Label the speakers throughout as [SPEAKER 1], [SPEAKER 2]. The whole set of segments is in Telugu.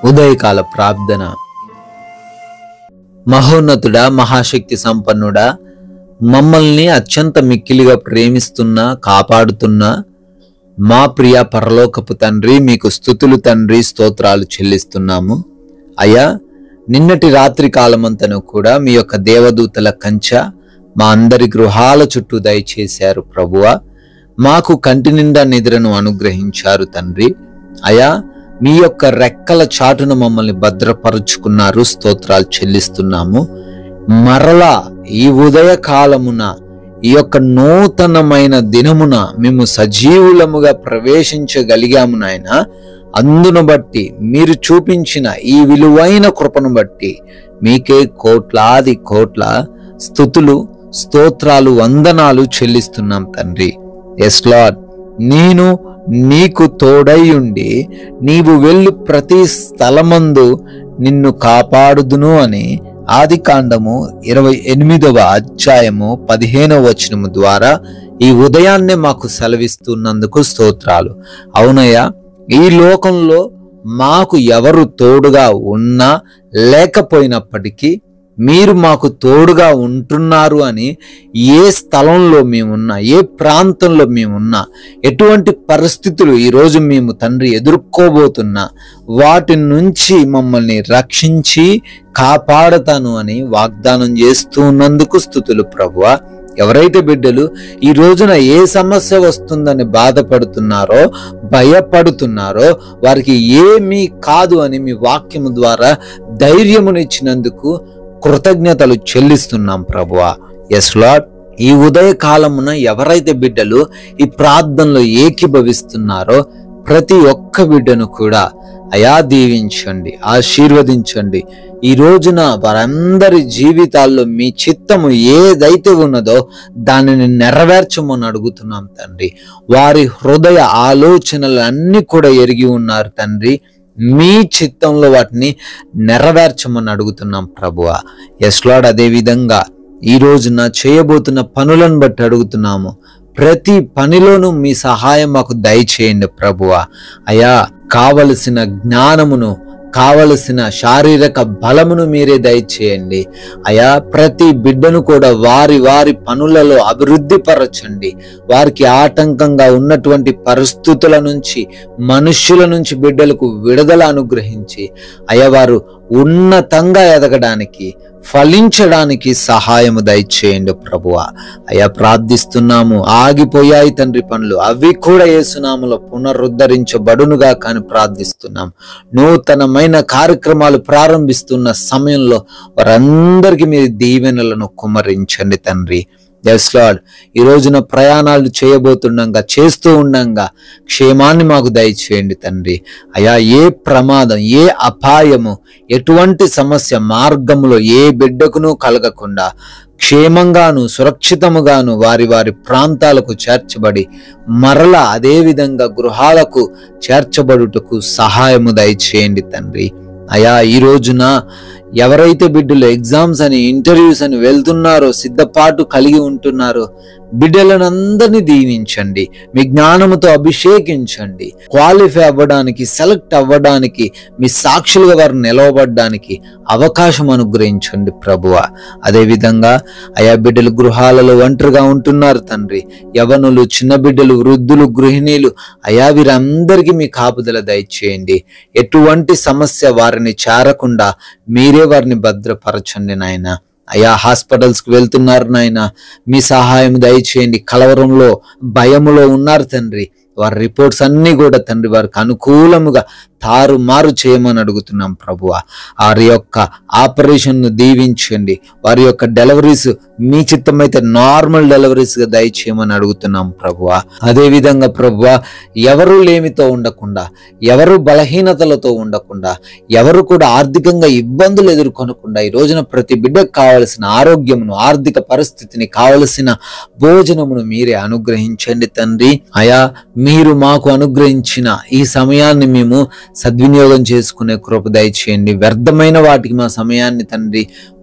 [SPEAKER 1] ఉదయకాల ప్రార్థన. మహోన్నతుడా, మహాశక్తి సంపన్నుడా, మమ్మల్ని అత్యంత మిక్కిలిగా ప్రేమిస్తున్నా కాపాడుతున్నా మా ప్రియ పరలోకపు తండ్రి, మీకు స్తుతులు తండ్రి, స్తోత్రాలు చెల్లిస్తున్నాము. అయ్యా, నిన్నటి రాత్రి కాలమంతను కూడా మీ యొక్క దేవదూతల కంచె మా అందరి గృహాల చుట్టూ దయచేశారు ప్రభువా. మాకు కంటి నిండా నిద్రను అనుగ్రహించారు తండ్రి. అయ్యా, మీ యొక్క రెక్కల చాటును మమ్మల్ని భద్రపరుచుకున్నారు, స్తోత్రాలు చెల్లిస్తున్నాము. మరలా ఈ ఉదయ కాలమున ఈ యొక్క నూతనమైన దినమున మేము సజీవులముగా ప్రవేశించగలిగాము నాయన. అందును బట్టి, మీరు చూపించిన ఈ విలువైన కృపను బట్టి మీకే కోట్లాది కోట్ల స్తుతులు, స్తోత్రాలు, వందనాలు చెల్లిస్తున్నాం తండ్రి. ఎస్ లార్డ్, నేను నీకు తోడై ఉండి నీవు వెళ్ళు ప్రతి స్థలమందు నిన్ను కాపాడుదును అని ఆదికాండము 28వ అధ్యాయము 15వ వచనము ద్వారా ఈ ఉదయాన్నే మాకు సెలవిస్తున్నందుకు స్తోత్రాలు. అవునయ్యా, ఈ లోకంలో మాకు ఎవరు తోడుగా ఉన్నా లేకపోయినప్పటికీ మీరు మాకు తోడుగా ఉంటున్నారు అని ఏ స్థలంలో మేమున్నా, ఏ ప్రాంతంలో మేమున్నా, ఎటువంటి పరిస్థితులు ఈరోజు మేము తండ్రి ఎదుర్కోబోతున్నా వాటి నుంచి మమ్మల్ని రక్షించి కాపాడతాను అని వాగ్దానం చేస్తూ ఉన్నందుకు స్తుతులు ప్రభువా. ఎవరైతే బిడ్డలు ఈ రోజున ఏ సమస్య వస్తుందని బాధపడుతున్నారో, భయపడుతున్నారో వారికి ఏమీ కాదు అని మీ వాక్యము ద్వారా ధైర్యమునిచ్చినందుకు కృతజ్ఞతలు చెల్లిస్తున్నాం ప్రభువా. ఎస్ లార్డ్, ఈ ఉదయ కాలమున ఎవరైతే బిడ్డలు ఈ ప్రార్థనలో ఏకీభవిస్తున్నారో ప్రతి ఒక్క బిడ్డను కూడా అయా దీవించండి, ఆశీర్వదించండి. ఈ రోజున వారందరి జీవితాల్లో మీ చిత్తము ఏదైతే ఉన్నదో దానిని నెరవేర్చమని అడుగుతున్నాం తండ్రి. వారి హృదయ ఆలోచనలు అన్ని కూడా ఎరిగి ఉన్నారు తండ్రి. మీ చిత్తంలో వాటిని నెరవేర్చమని అడుగుతున్నాం ప్రభువా. ఎస్ లార్డ్, అదే విధంగా ఈ రోజున చేయబోతున్న పనులను బట్టి అడుగుతున్నాము. ప్రతి పనిలోనూ మీ సహాయం మాకు దయచేయండి ప్రభువా. అయా, కావలసిన జ్ఞానమును, కావలసిన శారీరక బలమును మీరే దయచేయండి. అయా, ప్రతి బిడ్డను కూడా వారి వారి పనులలో అభివృద్ధి పరచండి. వారికి ఆటంకంగా ఉన్నటువంటి పరిస్థితుల నుంచి, మనుష్యుల నుంచి బిడ్డలకు విడుదల అనుగ్రహించి అయా వారు ఉన్నతంగా ఎదగడానికి, ఫలించడానికి సహాయము దయచేయండి ప్రభువా. అయ్యా, ప్రార్థిస్తున్నాము. ఆగిపోయాయి తండ్రి పనులు, అవి కూడా యేసునామములో పునరుద్ధరించబడునుగా కానీ ప్రార్థిస్తున్నాం. నూతనమైన కార్యక్రమాలు ప్రారంభిస్తున్న సమయంలో వారందరికీ మీరు దీవెనలను కుమ్మరించండి తండ్రి. ఎస్ లార్డ్, ఈ రోజున ప్రయాణాలు చేయబోతుండగా, చేస్తూ ఉండంగా క్షేమాన్ని మాకు దయచేయండి తండ్రి. అయా, ఏ ప్రమాదం, ఏ అపాయము, ఎటువంటి సమస్య మార్గంలో ఏ బిడ్డకును కలగకుండా క్షేమంగాను సురక్షితముగాను వారి వారి ప్రాంతాలకు చేర్చబడి మరలా అదే విధంగా గృహాలకు చేర్చబడుటకు సహాయము దయచేయండి తండ్రి. అయా, ఈ రోజున ఎవరైతే బిడ్డలు ఎగ్జామ్స్ అని, ఇంటర్వ్యూస్ అని వెళ్తున్నారో, సిద్ధపాటు కలిగి ఉంటున్నారో బిడ్డలను అందరినీ దీవించండి. మీ జ్ఞానముతో అభిషేకించండి. క్వాలిఫై అవ్వడానికి, సెలెక్ట్ అవ్వడానికి, మీ సాక్షులుగా వారు నిలవబడ్డానికి అవకాశం అనుగ్రహించండి ప్రభువా. అదేవిధంగా అయా, బిడ్డలు గృహాలలో ఒంటరిగా ఉంటున్నారు తండ్రి. యవనులు, చిన్న బిడ్డలు, వృద్ధులు, గృహిణీలు, అయా వీరందరికీ మీ కాపుదల దయచేయండి. ఎటువంటి సమస్య వారిని చేరకుండా మీరే వారిని భద్రపరచండి నాయన. అయా, హాస్పిటల్స్కి వెళ్తున్నారు నాయన, మీ సహాయం దయచేయండి. కలవరంలో, భయములో ఉన్నారు తండ్రి. వారి రిపోర్ట్స్ అన్నీ కూడా తండ్రి వారికి అనుకూలముగా తారుమారు చేయమని అడుగుతున్నాం ప్రభువా. వారి యొక్క ఆపరేషన్ను దీవించండి. వారి యొక్క డెలివరీస్ మీ చిత్తమైతే నార్మల్ డెలివరీస్గా దయచేయమని అడుగుతున్నాం ప్రభువా. అదేవిధంగా ప్రభువా, ఎవరు లేమితో ఉండకుండా, ఎవరు బలహీనతలతో ఉండకుండా, ఎవరు కూడా ఆర్థికంగా ఇబ్బందులు ఎదుర్కొనకుండా ఈ రోజున ప్రతి బిడ్డకు కావలసిన ఆరోగ్యమును, ఆర్థిక పరిస్థితిని, కావలసిన భోజనమును మీరే అనుగ్రహించండి తండ్రి. అయా, మీరు మాకు అనుగ్రహించిన ఈ సమయాన్ని మేము సద్వినియోగం చేసుకునే కృప దయచేయండి. వ్యర్థమైన వాటికి మా సమయాన్ని తండ్రి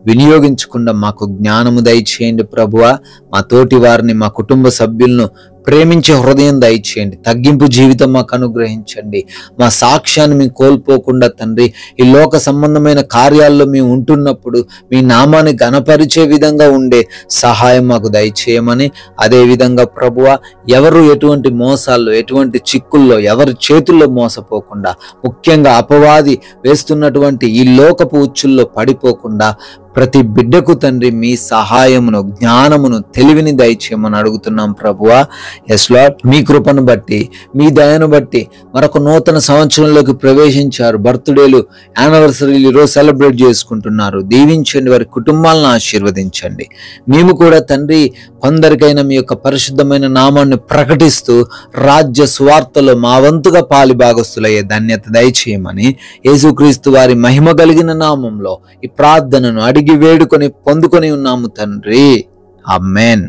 [SPEAKER 1] వినియోగించకుండా మాకు జ్ఞానము దయచేయండి ప్రభువా. మా తోటి వారిని, మా కుటుంబ సభ్యులను ప్రేమించే హృదయం దయచేయండి. తగ్గింపు జీవితం మాకు అనుగ్రహించండి. మా సాక్ష్యాన్ని మేము కోల్పోకుండా తండ్రి, ఈ లోక సంబంధమైన కార్యాల్లో మేము ఉంటున్నప్పుడు మీ నామాన్ని ఘనపరిచే విధంగా ఉండే సహాయం మాకు దయచేయమని, అదేవిధంగా ప్రభువా, ఎవరు ఎటువంటి మోసాల్లో, ఎటువంటి చిక్కుల్లో, ఎవరి చేతుల్లో మోసపోకుండా, ముఖ్యంగా అపవాది వేస్తున్నటువంటి ఈ లోకపు ఉచ్చుల్లో పడిపోకుండా ప్రతి బిడ్డకు తండ్రి మీ సహాయమును, జ్ఞానమును, తెలివిని దయచేయమని అడుగుతున్నాం ప్రభువా. ఎస్ లార్డ్, మీ కృపను బట్టి, మీ దయను బట్టి మరొక నూతన సంవత్సరంలోకి ప్రవేశించారు. బర్త్డేలు, యానివర్సరీలు ఈరోజు సెలబ్రేట్ చేసుకుంటున్నారు. దీవించండి, వారి కుటుంబాలను ఆశీర్వదించండి. మేము కూడా తండ్రి కొందరికైనా మీ యొక్క పరిశుద్ధమైన నామాన్ని ప్రకటిస్తూ రాజ్య స్వార్థలో మా వంతుగా పాలి భాగస్తులయ్యే ధన్యత దయచేయమని యేసుక్రీస్తు వారి మహిమ కలిగిన నామంలో ఈ ప్రార్థనను అడిగి వేడుకొని పొందుకొని ఉన్నాము తండ్రి. ఆమేన్.